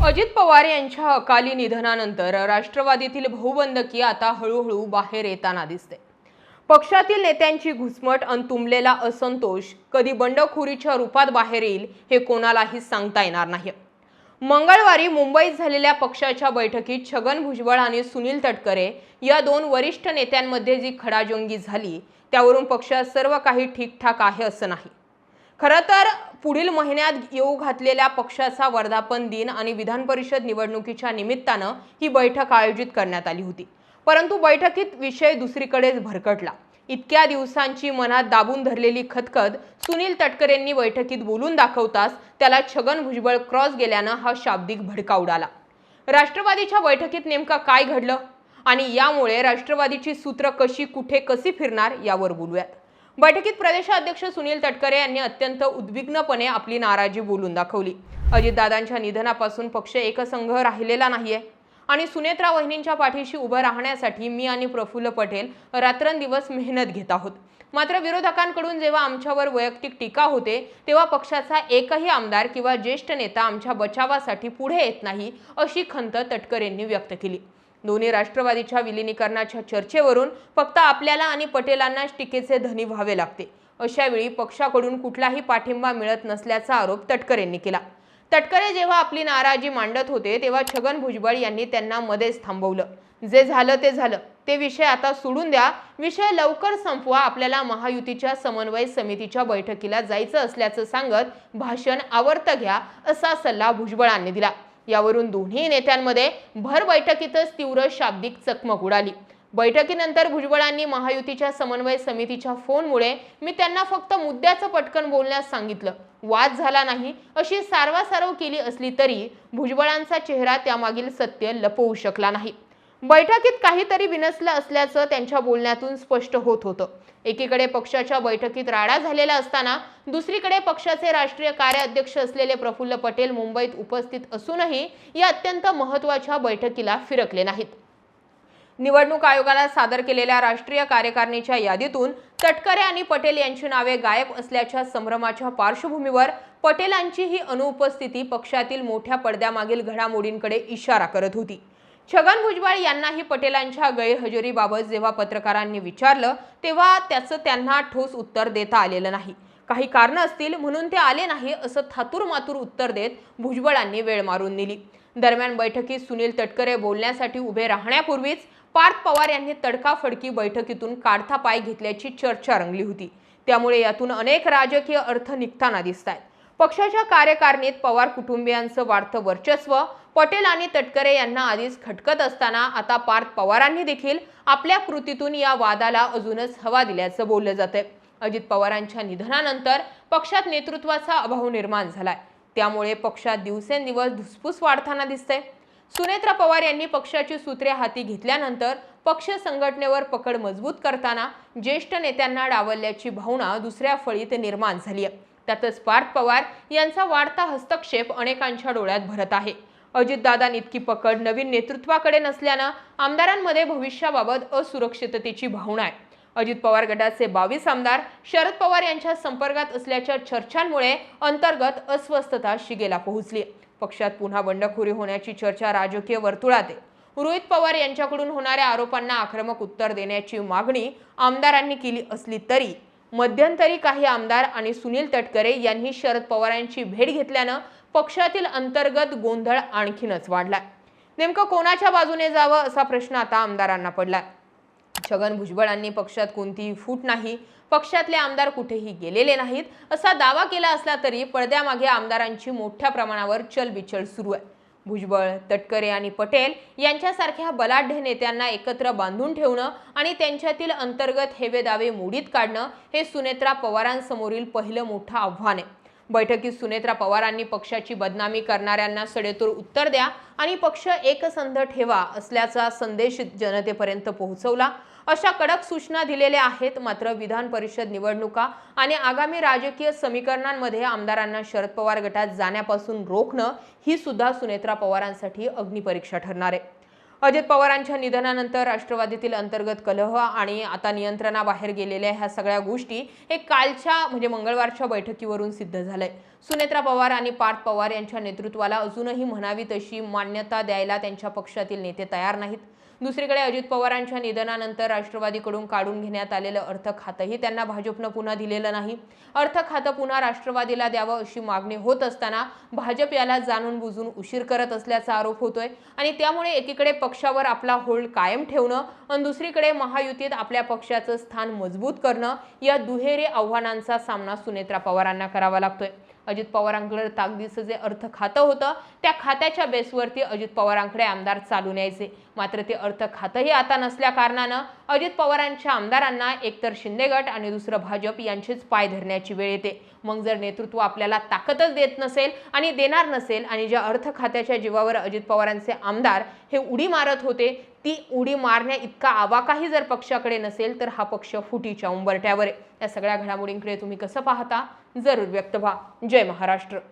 अजित पवार यांच्या अकाली निधनानंतर राष्ट्रवादीतील बहुबंदकी आता हळूहळू बाहेर येताना दिसते। पक्षातील नेत्यांची घुसमट आणि तुंबलेला असंतोष कधी बंडखोरीच्या रूपात बाहेर येईल हे कोणालाही सांगता येणार नाही। मंगळवारी मुंबईत झालेल्या पक्षाच्या बैठकीत छगन भुजबळ आणि सुनील तटकरे या दोन वरिष्ठ नेत्यांमध्ये जी खडाजंगी झाली त्यावरून पक्षात सर्व काही ठीकठाक आहे असं नाही। खरं तर पुढील महिन्यात येऊ घातलेल्या पक्षाचा वर्धापन दिन आणि विधान परिषद निवडणुकीच्या निमित्तानं ही बैठक आयोजित करण्यात आली होती। परंतु बैठकीत विषय दुसरीकडेच भरकटला। इतक्या दिवसांची मनात दाबून धरलेली खतखत सुनील तटकरेंनी बैठकीत बोलून दाखवताच त्याला छगन भुजबळ क्रॉस गेल्यानं हा शाब्दिक भडका उडाला। राष्ट्रवादीच्या बैठकीत नेमका काय घडलं आणि यामुळे राष्ट्रवादीची सूत्र कशी कुठे कशी फिरणार यावर बोलूयात। बैठकीत प्रदेशाध्यक्ष सुनील तटकरे यांनी अत्यंत उद्विग्नपणे आपली नाराजी बोलून दाखवली। अजितदादांच्या निधनापासून पक्ष एकसंघ राहिलेला नाहीये आणि सुनेत्रा वहिनींच्या पाठीशी उभं राहण्यासाठी मी आणि प्रफुल्ल पटेल रात्रंदिवस मेहनत घेत आहोत। मात्र विरोधकांकडून जेव्हा आमच्यावर वैयक्तिक टीका होते तेव्हा पक्षाचा एकही आमदार किंवा ज्येष्ठ नेता आमच्या बचावासाठी पुढे येत नाही अशी खंत तटकरेंनी व्यक्त केली। दोन्ही राष्ट्रवादीच्या विलीनीकरणाच्या चर्चेवरून फक्त आपल्याला आणि पटेलांना टीकेचे धनी व्हावे लागते। अशा वेळी पक्षाकडून कुठलाही पाठिंबा मिळत नसल्याचा आरोप तटकरेंनी केला। तटकरे जेव्हा आपली नाराजी मांडत होते तेव्हा छगन भुजबळ यांनी त्यांना मध्येच थांबवलं। जे झालं ते झालं, ते विषय आता सोडून द्या, विषय लवकर संपवा, आपल्याला महायुतीच्या समन्वय समितीच्या बैठकीला जायचं असल्याचं सांगत भाषण आवर्त घ्या असा सल्ला भुजबळांनी दिला। यावरून दोन्ही नेत्यांमध्ये भर बैठकीतच तीव्र शाब्दिक चकमक उडाली। बैठकीनंतर भुजबळांनी महायुतीच्या समन्वय समितीच्या फोनमुळे मी त्यांना फक्त मुद्द्याचं पटकन बोलण्यास सांगितलं, वाद झाला नाही अशी सारवासारव केली असली तरी भुजबळांचा चेहरा त्यामागील सत्य लपवू शकला नाही। बैठकीत काहीतरी बिनसलं असल्याचं त्यांच्या बोलण्यातून स्पष्ट होत होतं। एकीकडे पक्षाच्या बैठकीत राडा झालेला असताना दुसरीकडे पक्षाचे राष्ट्रीय कार्याध्यक्ष असलेले प्रफुल्ल पटेल मुंबईत उपस्थित असूनही या अत्यंत महत्त्वाच्या बैठकीला फिरकले नाहीत। निवडणूक आयोगाला सादर केलेल्या राष्ट्रीय कार्यकारिणीच्या यादीतून तटकरे आणि पटेल यांची नावे गायब असल्याच्या संभ्रमाच्या पार्श्वभूमीवर पटेलांची ही अनुपस्थिती पक्षातील मोठ्या पडद्यामागील घडामोडींकडे इशारा करत होती। छगन भुजबळ यांनाही पटेलांच्या गैरहजेरीबाबत जेव्हा पत्रकारांनी विचारलं तेव्हा त्याचं त्यांना ठोस उत्तर देता आलेलं नाही। काही कारणं असतील म्हणून ते आले नाही असं थातूरमातूर उत्तर देत भुजबळांनी वेळ मारून नेली। दरम्यान बैठकीत सुनील तटकरे बोलण्यासाठी उभे राहण्यापूर्वीच पार्थ पवार यांनी तडकाफडकी बैठकीतून काढता पाय घेतल्याची चर्चा रंगली होती। त्यामुळे यातून अनेक राजकीय अर्थ निघताना दिसतायत। पक्षाच्या कार्यकारिणीत पवार कुटुंबियांचं वाढतं वर्चस्व पटेल आणि तटकरे यांना आधीच खटकत असताना आता पार्थ पवारांनी देखील आपल्या कृतीतून या वादाला अजूनच हवा दिल्याचं बोललं जातंय। अजित पवारांच्या निधनानंतर पक्षात नेतृत्वाचा अभाव निर्माण झालाय, त्यामुळे पक्षात दिवसेंदिवस धुसफूस वाढताना दिसते। सुनेत्रा पवार यांनी पक्षाची सूत्रे हाती घेतल्यानंतर पक्ष संघटनेवर पकड मजबूत करताना ज्येष्ठ नेत्यांना डावलल्याची भावना दुसऱ्या फळीत निर्माण झाली आहे। त्यातच पार्थ पवार यांचा वाढता हस्तक्षेप अनेकांच्या डोळ्यात भरत आहे। अजितदादांइतकी पकड नवीन नेतृत्वाकडे नसल्यानं आमदारांमध्ये भविष्याबाबत असुरक्षिततेची भावना आहे। अजित पवार गटाचे 22 आमदार शरद पवार यांच्या संपर्कात असल्याच्या चर्चांमुळे अंतर्गत अस्वस्थता शिगेला पोहोचली। पक्षात पुन्हा बंडखोरी होण्याची चर्चा राजकीय वर्तुळात आहे। रोहित पवार यांच्याकडून होणाऱ्या आरोपांना आक्रमक उत्तर देण्याची मागणी आमदारांनी केली असली तरी मध्यंतरी काही आमदार आणि सुनील तटकरे यांनी शरद पवारांची भेट घेतल्यानं पक्षातील अंतर्गत गोंधळ आणखीनच वाढलाय। नेमकं कोणाच्या बाजूने जावं असा प्रश्न आता आमदारांना पडलाय। छगन भुजबळांनी पक्षात कोणतीही फूट नाही, पक्षातले आमदार कुठेही गेलेले नाहीत असा दावा केला असला तरी पडद्यामागे आमदारांची मोठ्या प्रमाणावर चलबिचल सुरू आहे। भुजबळ, तटकरे आणि पटेल यांच्यासारख्या बलाढ्य नेत्यांना एकत्र बांधून ठेवणं आणि त्यांच्यातील अंतर्गत हेवेदावे मोडीत काढणं हे सुनेत्रा पवारांसमोरील पहिलं मोठं आव्हान आहे। बैठकीत सुनेत्रा पवारांनी पक्षाची बदनामी करणाऱ्यांना सडेतोड उत्तर द्या आणि पक्ष एकसंध ठेवा असल्याचा संदेश जनतेपर्यंत पोहोचवला। अशा कडक सूचना दिलेल्या आहेत। मात्र विधान परिषद निवडणुका आणि आगामी राजकीय समीकरणांमध्ये आमदारांना शरद पवार गटात जाण्यापासून रोखणं ही सुद्धा सुनेत्रा पवारांसाठी अग्निपरीक्षा ठरणार आहे। अजित पवारांच्या निधनानंतर राष्ट्रवादीतील अंतर्गत कलह आणि आता नियंत्रणाबाहेर गेलेल्या ह्या सगळ्या गोष्टी हे कालच्या म्हणजे मंगळवारच्या बैठकीवरून सिद्ध झालंय. सुनेत्रा पवार आणि पार्थ पवार यांच्या नेतृत्वाला अजूनही म्हणावी तशी मान्यता द्यायला त्यांच्या पक्षातील नेते तयार नाहीत. दुसरीकडे अजित पवारांच्या निधनानंतर राष्ट्रवादीकडून काढून घेण्यात आलेलं अर्थ खातंही त्यांना भाजपनं पुन्हा दिलेलं नाही. अर्थ खातं पुन्हा राष्ट्रवादीला द्यावं अशी मागणी होत असताना भाजप याला जाणून बुजून उशीर करत असल्याचा आरोप होतोय आणि त्यामुळे एकीकडे पक्षावर आपला होल्ड कायम ठेवणं आणि दुसरीकडे महायुतीत आपल्या पक्षाचं स्थान मजबूत करणं या दुहेरी आव्हानांचा सामना सुनेत्रा पवारांना करावा लागतोय. अजित पवारांकडे ताकदीचं जे अर्थ खातं होतं त्या खात्याच्या बेसवरती अजित पवारांकडे आमदार चालून यायचे. मात्र ते अर्थ खातंही आता नसल्या कारणानं अजित पवारांच्या आमदारांना एकतर शिंदे गट आणि दुसरं भाजप यांचेच पाय धरण्याची वेळ येते. मग जर नेतृत्व आपल्याला ताकदच देत नसेल आणि देणार नसेल आणि ज्या अर्थ खात्याच्या जीवावर अजित पवारांचे आमदार हे उडी मारत होते ती उडी मारण्या इतका आवाकाही जर पक्षाकडे नसेल तर हा पक्ष फुटीच्या उंबरठ्यावर आहे. या सगळ्या घडामोडींकडे तुम्ही कसं पाहता जरूर व्यक्त व्हा. जय महाराष्ट्र.